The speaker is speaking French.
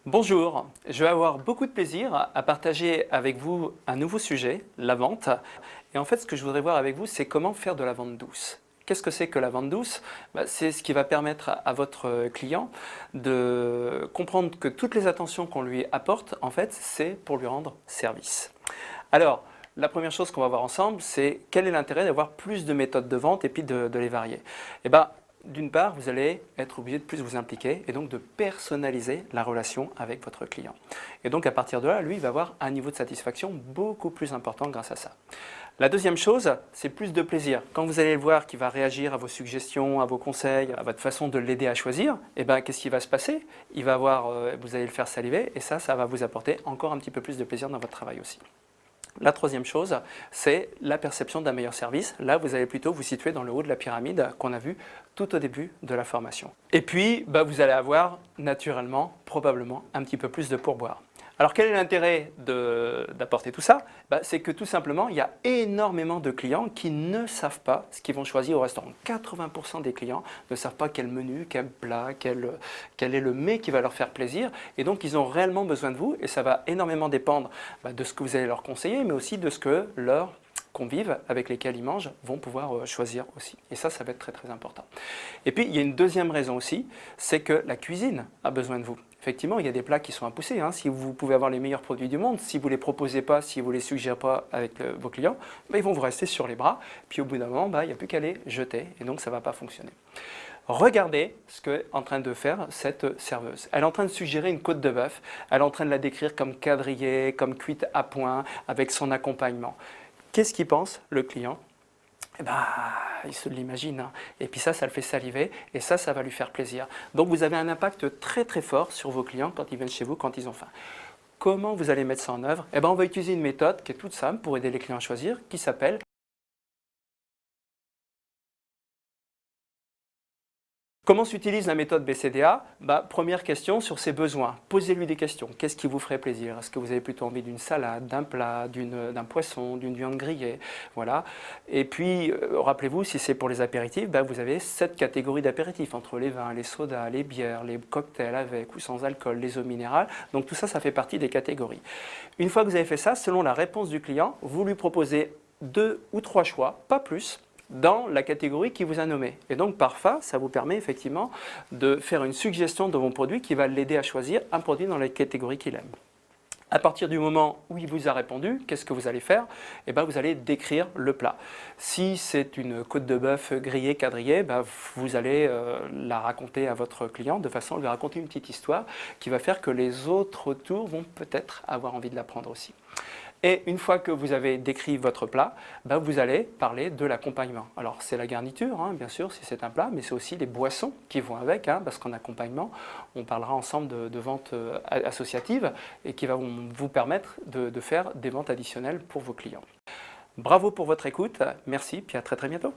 Bonjour, je vais avoir beaucoup de plaisir à partager avec vous un nouveau sujet, la vente. Et en fait, ce que je voudrais voir avec vous, c'est comment faire de la vente douce. Qu'est-ce que c'est que la vente douce? C'est ce qui va permettre à votre client de comprendre que toutes les attentions qu'on lui apporte, en fait, c'est pour lui rendre service. Alors, la première chose qu'on va voir ensemble, c'est quel est l'intérêt d'avoir plus de méthodes de vente et puis de les varier. Eh ben, d'une part, vous allez être obligé de plus vous impliquer et donc de personnaliser la relation avec votre client. Et donc à partir de là, lui, il va avoir un niveau de satisfaction beaucoup plus important grâce à ça. La deuxième chose, c'est plus de plaisir. Quand vous allez le voir qu'il va réagir à vos suggestions, à vos conseils, à votre façon de l'aider à choisir, eh ben, qu'est-ce qui va se passer? Il va avoir, vous allez le faire saliver et ça va vous apporter encore un petit peu plus de plaisir dans votre travail aussi. La troisième chose, c'est la perception d'un meilleur service. Là, vous allez plutôt vous situer dans le haut de la pyramide qu'on a vu tout au début de la formation. Et puis, vous allez avoir naturellement, probablement, un petit peu plus de pourboire. Alors, quel est l'intérêt d'apporter tout ça? C'est que tout simplement, il y a énormément de clients qui ne savent pas ce qu'ils vont choisir au restaurant. 80% des clients ne savent pas quel menu, quel plat, quel est le mets qui va leur faire plaisir. Et donc, ils ont réellement besoin de vous et ça va énormément dépendre de ce que vous allez leur conseiller, mais aussi de ce que leurs convives avec lesquels ils mangent vont pouvoir choisir aussi. Et ça va être très très important. Et puis, il y a une deuxième raison aussi, c'est que la cuisine a besoin de vous. Effectivement, il y a des plats qui sont à pousser. Si vous pouvez avoir les meilleurs produits du monde, si vous ne les proposez pas, si vous ne les suggérez pas avec vos clients, ils vont vous rester sur les bras. Puis au bout d'un moment, il n'y a plus qu'à les jeter et donc ça ne va pas fonctionner. Regardez ce qu'est en train de faire cette serveuse. Elle est en train de suggérer une côte de bœuf. Elle est en train de la décrire comme quadrillée, comme cuite à point, avec son accompagnement. Qu'est-ce qu'il pense, le client? Il se l'imagine. Et puis ça le fait saliver et ça va lui faire plaisir. Donc vous avez un impact très très fort sur vos clients quand ils viennent chez vous, quand ils ont faim. Comment vous allez mettre ça en œuvre? On va utiliser une méthode qui est toute simple pour aider les clients à choisir, qui s'appelle Comment s'utilise la méthode BCDA? Première question sur ses besoins. Posez-lui des questions. Qu'est-ce qui vous ferait plaisir? Est-ce que vous avez plutôt envie d'une salade, d'un plat, d'un poisson, d'une viande grillée? Voilà. Et puis, rappelez-vous, si c'est pour les apéritifs, vous avez 7 catégories d'apéritifs, entre les vins, les sodas, les bières, les cocktails avec ou sans alcool, les eaux minérales. Donc tout ça fait partie des catégories. Une fois que vous avez fait ça, selon la réponse du client, vous lui proposez 2 ou 3 choix, pas plus, dans la catégorie qui vous a nommé. Et donc parfois, ça vous permet effectivement de faire une suggestion de vos produits qui va l'aider à choisir un produit dans la catégorie qu'il aime. À partir du moment où il vous a répondu, qu'est-ce que vous allez faire? Vous allez décrire le plat. Si c'est une côte de bœuf grillée, quadrillée, vous allez la raconter à votre client de façon à lui raconter une petite histoire qui va faire que les autres autour vont peut-être avoir envie de la prendre aussi. Et une fois que vous avez décrit votre plat, vous allez parler de l'accompagnement. Alors c'est la garniture, bien sûr, si c'est un plat, mais c'est aussi les boissons qui vont avec, parce qu'en accompagnement, on parlera ensemble de vente associative et qui va vous permettre de faire des ventes additionnelles pour vos clients. Bravo pour votre écoute, merci, puis à très très bientôt.